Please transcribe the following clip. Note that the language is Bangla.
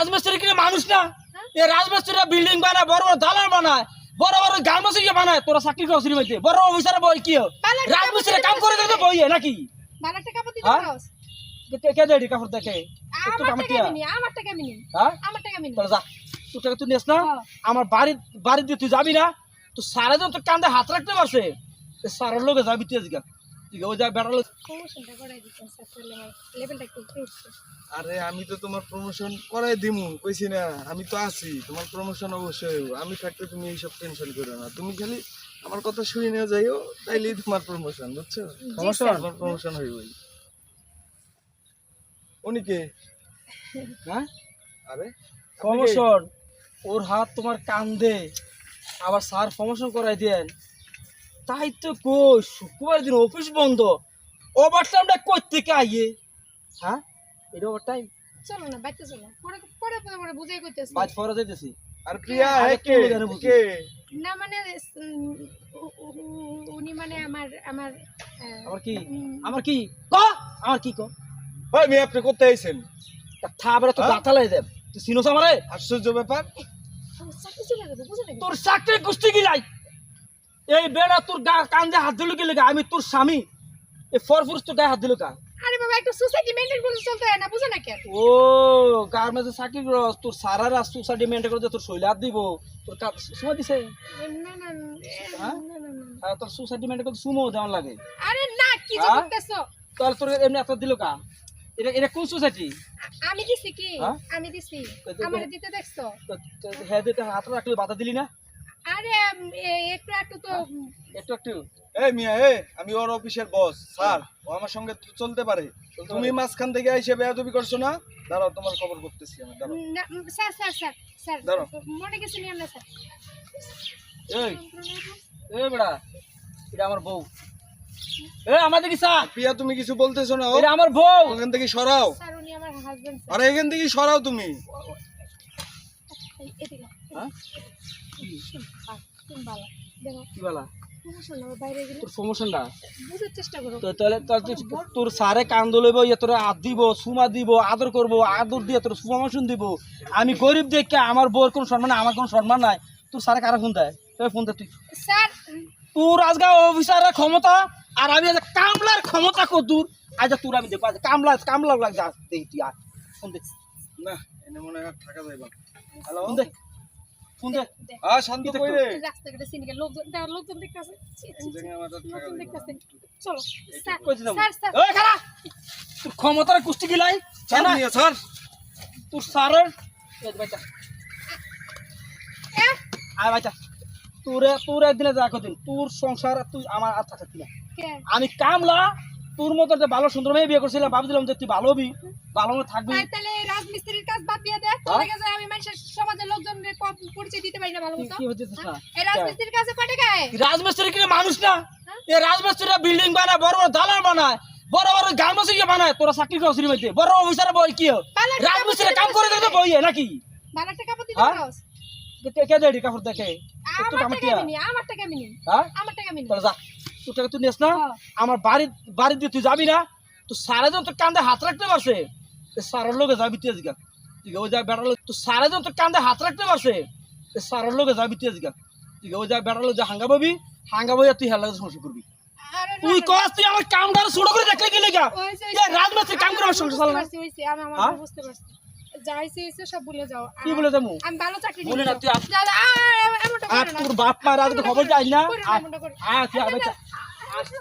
রাজমিস্ত্রি কি মানুষ না? এই রাজমিস্ত্রিরা বিল্ডিং বানায়, বড় বড় দালান বানায়, বড় বড় গার্মেন্টস ইয়ে বানায়। তোরা চাকরি করছিস মধ্যে বড় অফিসার বই কি রাজমিস্ত্রি কাম করে দিতে বইয়ে নাকি? বালা টাকা পাতি হ্যাঁ? দাওস কে দেড়ি কাপড় দেখে একটু আমার কাম টাকা কিয়া মিনি আমার টাকা মিনি হ্যাঁ আমার টাকা মিনি তোরা যা, তোর টাকা তুই নিস না। হ্যাঁ। আমার বাড়ি দিয়ে তুই যাবি না, তো সারা জন তোর কান্দে হাত রাখতে পারছে, সারার লোকে যাবি তুই আজকে। ঠিক আছে, ওই যা বেড়ালো। প্রমোশনটা করাই দিতেন স্যার, তাহলে আমার লেভেলটা একটু উঠছে। আরে আমি তো তোমার প্রমোশন করাই দিমু কইছি না, আমি তো আছি, তোমার প্রমোশন অবশ্যই হইব। আমি থাকতে তুমি এইসব টেনশন করো না, তুমি খালি আমার কথা শুনে নিয়ে যাইও, তাইলেই তোমার প্রমোশন, বুঝছো? প্রমোশন? তোমার প্রমোশন হইবই। উনি কে? হ্যাঁ আরে প্রমোশন? ওর হাত তোমার কান্দে, আবার স্যার প্রমোশন করাই দেন। তাই তো কই শুক্রবার দিন অফিস বন্ধ, ওভার টাইমটা কই থেকে আইয়ে? হ্যাঁ এটা ওভার টাইম? চলো না বাইতে চলো, পরে পরে পরে বুঝাই কইতেছি বাজ ফরা যাইতেছি। আর প্রিয়া আরে কে? তুই জানো বুঝি। কে? না মানে উনি মানে আমার আমার আমার কি? আমার কি ক? আমার কি ক? ভাই আমি আপনি করতে আইছেন? থাবরে তো গাথা লাই দেব। তুই চিনোস আমারে? আশ্চর্য ব্যাপার। চাকরি চলে যাবে বুঝো না তোর চাকরি গুষ্টি গিলাই। এই বেড়া তোর কান্দে হাত দিল কি লেগে? আমি তোর স্বামী, এই ফরফুরস তোর গায়ে হাত দিল কা? আরে বাবা একটু সোসাইটি মেইনটেইন করে চলতে হয় না, বুঝো না কেন? ও গার্মেন্টসে চাকরি করস, তোর সারারা সোসাইটি মেইনটেইন করে তোর শৈলে হাত দিব, তোর সময় দিছে? না না হ্যাঁ? না না না আর তোর সোসাইটি মেইনটেইন করতে সুমো দেওয়ার লাগে। আরে না কি যে হ্যাঁ? করতেছো? তাহলে তোর এমনি এত দিল কা? এটা কোন সোসাইটি? আমি দিছি কি? হ্যাঁ? আমি দিছি তো- আমার দিতে দেখছো? হ্যাঁ দিতে হাত রাখলে বাধা দিলি না আরে একটু একটু তো একটু? এই মিয়া, আমি ওর অফিসের বস স্যার, ও আমার সঙ্গে চলতে পারে। তুমি মাঝখান থেকে এসে বেয়াদবি করছো না? দাঁড়াও, তোমার খবর করতেছি আমি, দাঁড়াও। না, স্যার স্যার স্যার স্যার দাঁড়াও। মনে গেছে নিয়ে না স্যার এই এই বেড়া, এটা আমার বউ। এই আমাদের কি স্যার? প্রিয়া তুমি কিছু বলতেছো না? এটা আমার বউ। ওখান থেকে সরাও। স্যার উনি আমার হাজবেন্ড স্যার আরে এখান থেকে সরাও তুমি। এদিকে হ্যাঁ? তুমি বালা দেখো কি বলা? প্রমোশন আমার বাইরে গেলে তোর প্রমোশনটা বুঝার চেষ্টা করো তো তাহলে তোর সারে কান্দ লইব, তোর হাত দিব, সুমা দিব, আদর করবো, আদর দিয়ে তোর প্রমোশন দিব। আমি গরিব দেখে আমার বউর কোনো সম্মান নাই, আমার কোনো সম্মান নাই। তোর সারে কারা ফোন দেয়? তুই ফোন দে তুই। স্যার তোর আজকে অফিসারের ক্ষমতা আর আমি আজ কামলার ক্ষমতা কত দূর? আজ তোর আমি দেখবো, আজ কামলা লাগ যা দেখি তুই আর ফোন দে। না, এনে মনে হয় আর থাকা যাইবা। হ্যালো, ফোন দে, ফোন দে। শান্ত কই রে? রাস্তাঘাটে সিনিকে লোকজন দেখতেছে এই জায়গায় আমার আর থাকা লোকজন যাইবা দেখতেছে না। চলো স্যার কইতে যাবো? স্যার স্যার ওই খারা, তোর ক্ষমতার কুস্তি গিলাই স্যার, না? মিয়া, স্যার। তোর সারের এই বাচ্চা এ, আয় বাচ্চা, তোর একদিনে যা কদিন তোর সংসার তুই আমার আর থাকতি না। কে? আমি কামলা তোর মতো একটা ভালো সুন্দর মেয়ে বিয়ে করছিলাম, ভাবছিলাম যে তুই ভালো হবি, ভালো মতো থাকবি। তাহলে এই রাজমিস্ত্রির কাজ বাদ দিয়ে দে, তোর কাছে আমি মানুষের সমাজের লোকজনের পরিচয় দিতে পারি না ভালো মতো। কি হচ্ছে না? এই রাজমিস্ত্রির কাছে কয় টাকা আয়? রাজমিস্ত্রি কি মানুষ না? এই রাজমিস্ত্রিরা বিল্ডিং বানায়, বড় বড় দালান বানায়, বড় বড় গার্মেন্টস ইয়ে বানায়। তোরা চাকরি করছিস মধ্যে বড় অফিসার বই কি রাজমিস্ত্রি কাম করে দিতে বইয়ে নাকি? বালা টাকা পাতি হ্যাঁ? দাওস কে দেড়ি কাপড় দেখে একটু কাম আমার টাকা কিয়া? মিনি আমার টাকা মিনি হ্যাঁ আমার টাকা মিনি তোরা যা, তোর টাকা তুই নিস না। হ্যাঁ। আমার বাড়ি দিয়ে তুই যাবি না, তো সারা জন তোর কান্দে হাত রাখতে পারছে, সারার লোকে যাবি তুই আজকে। ঠিক আছে, ওই যা বেড়ালো, তো সারা জন তোর কান্দে হাত রাখতে পারছে, সারার লোকে যাবি তুই আজকে। ঠিক আছে, ওই যা বেড়ালো, যা হাঙ্গাবি তুই হেলা সংসার করবি। আরে তুই কস তুই আমার কামদার ছোট করে দেখলে গেলে গা? হইছে, রাজমিস্ত্রি কাম করে আমার সংসার চালানো। হইছে, আমি আমার হ্যাঁ? বুঝতে পারছি যা হইছে সব ভুলে যাও। কি বলে যাবো? আমি ভালো চাকরি বলে না তুই আর এমনটা আর করে না তোর বাপ মার আজকে খবর চাই না। করে না, এমনটা করে না। তুই আর বাচ্চা আচ্ছা,